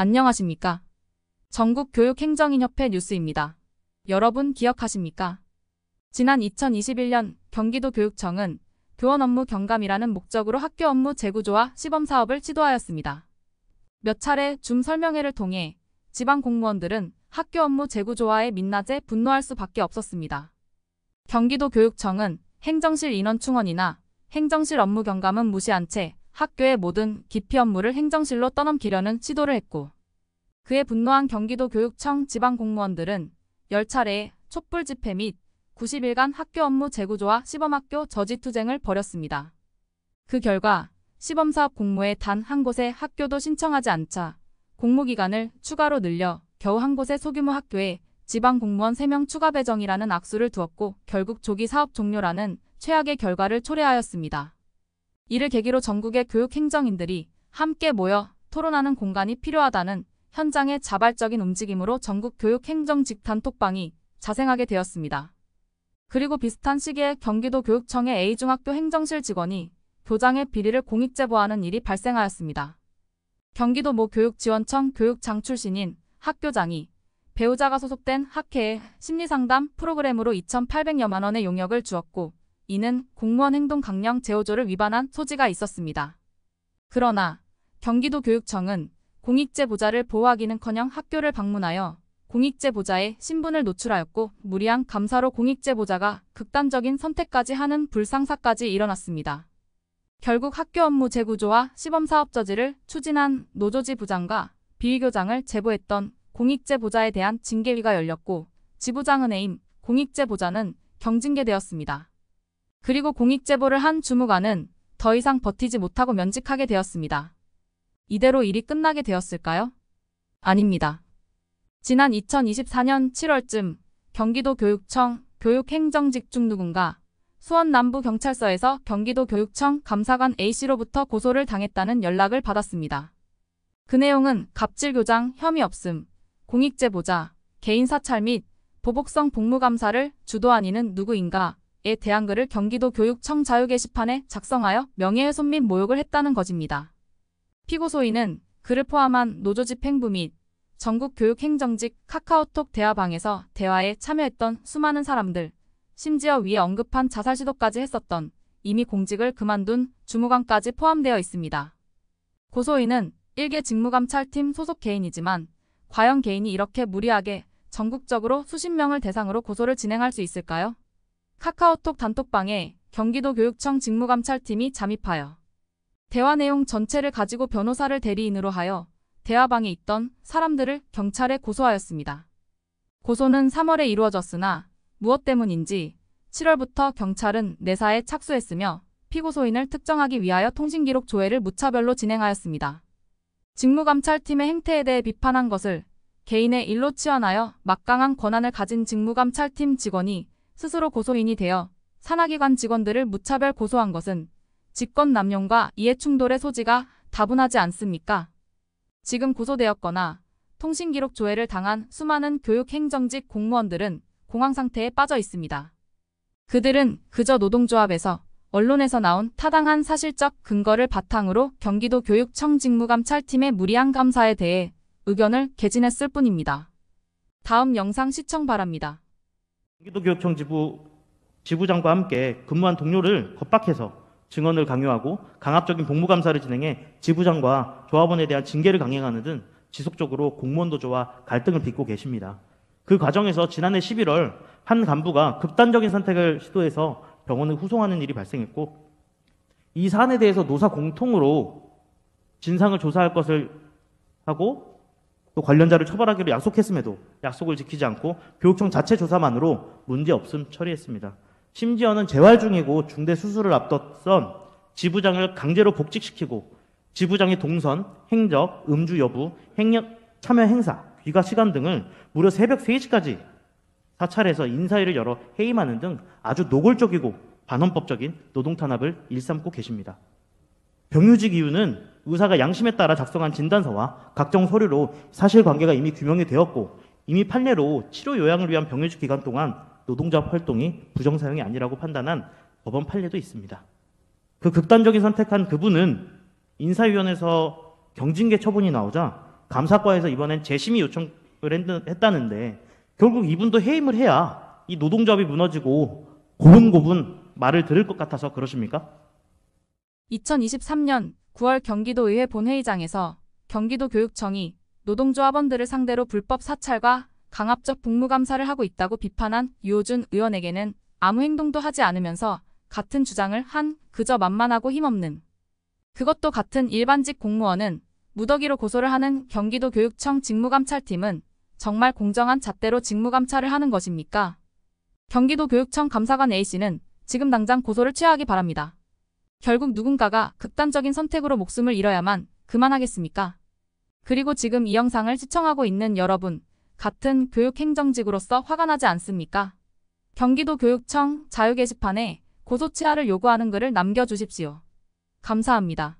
안녕하십니까? 전국교육행정인협회 뉴스입니다. 여러분 기억하십니까? 지난 2021년 경기도 교육청은 교원 업무 경감이라는 목적으로 학교 업무 재구조화 시범 사업을 시도하였습니다. 몇 차례 줌 설명회를 통해 지방 공무원들은 학교 업무 재구조화에 민낯에 분노할 수밖에 없었습니다. 경기도 교육청은 행정실 인원 충원이나 행정실 업무 경감은 무시한 채 학교의 모든 기피 업무를 행정실로 떠넘기려는 시도를 했고, 그에 분노한 경기도 교육청 지방 공무원들은 10차례의 촛불 집회 및 90일간 학교 업무 재구조화 시범학교 저지투쟁을 벌였습니다. 그 결과 시범사업 공모에 단 한 곳의 학교도 신청하지 않자 공모기간을 추가로 늘려 겨우 한 곳의 소규모 학교에 지방 공무원 3명 추가 배정이라는 악수를 두었고, 결국 조기 사업 종료라는 최악의 결과를 초래하였습니다. 이를 계기로 전국의 교육행정인들이 함께 모여 토론하는 공간이 필요하다는 현장의 자발적인 움직임으로 전국 교육행정직 단톡방이 자생하게 되었습니다. 그리고 비슷한 시기에 경기도 교육청의 A중학교 행정실 직원이 교장의 비리를 공익 제보하는 일이 발생하였습니다. 경기도 모 교육지원청 교육장 출신인 학교장이 배우자가 소속된 학회에 심리상담 프로그램으로 2,800여만 원의 용역을 주었고, 이는 공무원 행동 강령 제5조를 위반한 소지가 있었습니다. 그러나 경기도 교육청은 공익제보자를 보호하기는커녕 학교를 방문하여 공익제보자의 신분을 노출하였고, 무리한 감사로 공익제보자가 극단적인 선택까지 하는 불상사까지 일어났습니다. 결국 학교 업무 재구조화 시범사업 저지를 추진한 노조지 부장과 비위교장을 제보했던 공익제보자에 대한 징계위가 열렸고, 지부장은 해임, 공익제보자는 경징계되었습니다. 그리고 공익제보를 한 주무관은 더 이상 버티지 못하고 면직하게 되었습니다. 이대로 일이 끝나게 되었을까요? 아닙니다. 지난 2024년 7월쯤 경기도 교육청 교육행정직 중 누군가 수원 남부경찰서에서 경기도 교육청 감사관 A씨로부터 고소를 당했다는 연락을 받았습니다. 그 내용은 갑질교장 혐의 없음, 공익제보자, 개인사찰 및 보복성 복무감사를 주도한 이는 누구인가에 대한 글을 경기도 교육청 자유 게시판에 작성하여 명예훼손 및 모욕을 했다는 것입니다. 피고소인은 그를 포함한 노조집행부 및 전국 교육행정직 카카오톡 대화방에서 대화에 참여했던 수많은 사람들, 심지어 위에 언급한 자살 시도까지 했었던 이미 공직을 그만둔 주무관까지 포함되어 있습니다. 고소인은 일개 직무감찰팀 소속 개인이지만 과연 개인이 이렇게 무리하게 전국적으로 수십 명을 대상으로 고소를 진행할 수 있을까요? 카카오톡 단톡방에 경기도 교육청 직무감찰팀이 잠입하여 대화 내용 전체를 가지고 변호사를 대리인으로 하여 대화방에 있던 사람들을 경찰에 고소하였습니다. 고소는 3월에 이루어졌으나 무엇 때문인지 7월부터 경찰은 내사에 착수했으며 피고소인을 특정하기 위하여 통신기록 조회를 무차별로 진행하였습니다. 직무감찰팀의 행태에 대해 비판한 것을 개인의 일로 치환하여 막강한 권한을 가진 직무감찰팀 직원이 스스로 고소인이 되어 산하기관 직원들을 무차별 고소한 것은 직권남용과 이해충돌의 소지가 다분하지 않습니까? 지금 고소되었거나 통신기록 조회를 당한 수많은 교육행정직 공무원들은 공황상태에 빠져 있습니다. 그들은 그저 노동조합에서 언론에서 나온 타당한 사실적 근거를 바탕으로 경기도 교육청 직무감찰팀의 무리한 감사에 대해 의견을 개진했을 뿐입니다. 다음 영상 시청 바랍니다. 경기도 교육청 지부장과 함께 근무한 동료를 겁박해서 증언을 강요하고 강압적인 복무감사를 진행해 지부장과 조합원에 대한 징계를 강행하는 등 지속적으로 공무원 노조와 갈등을 빚고 계십니다. 그 과정에서 지난해 11월 한 간부가 극단적인 선택을 시도해서 병원을 후송하는 일이 발생했고, 이 사안에 대해서 노사 공통으로 진상을 조사할 것을 하고 또 관련자를 처벌하기로 약속했음에도 약속을 지키지 않고 교육청 자체 조사만으로 문제없음 처리했습니다. 심지어는 재활 중이고 중대 수술을 앞뒀던 지부장을 강제로 복직시키고 지부장의 동선, 행적, 음주 여부, 참여 행사, 귀가 시간 등을 무려 새벽 3시까지 사찰해서 인사회를 열어 해임하는 등 아주 노골적이고 반헌법적인 노동탄압을 일삼고 계십니다. 병유직 이유는 의사가 양심에 따라 작성한 진단서와 각종 서류로 사실관계가 이미 규명이 되었고, 이미 판례로 치료 요양을 위한 병유직 기간 동안 노동자 활동이 부정사용이 아니라고 판단한 법원 판례도 있습니다. 그 극단적인 선택한 그분은 인사위원회에서 경징계 처분이 나오자 감사과에서 이번엔 재심의 요청을 했다는데 결국 이분도 해임을 해야 이 노동조합이 무너지고 고분고분 말을 들을 것 같아서 그러십니까? 2023년 9월 경기도의회 본회의장에서 경기도교육청이 노동조합원들을 상대로 불법 사찰과 강압적 복무감사를 하고 있다고 비판한 유호준 의원에게는 아무 행동도 하지 않으면서 같은 주장을 한 그저 만만하고 힘없는, 그것도 같은 일반직 공무원은 무더기로 고소를 하는 경기도교육청 직무감찰팀은 정말 공정한 잣대로 직무감찰을 하는 것입니까? 경기도교육청 감사관 A씨는 지금 당장 고소를 취하기 바랍니다. 결국 누군가가 극단적인 선택으로 목숨을 잃어야만 그만하겠습니까? 그리고 지금 이 영상을 시청하고 있는 여러분, 같은 교육행정직으로서 화가 나지 않습니까? 경기도교육청 자유 게시판에 고소 취하를 요구하는 글을 남겨주십시오. 감사합니다.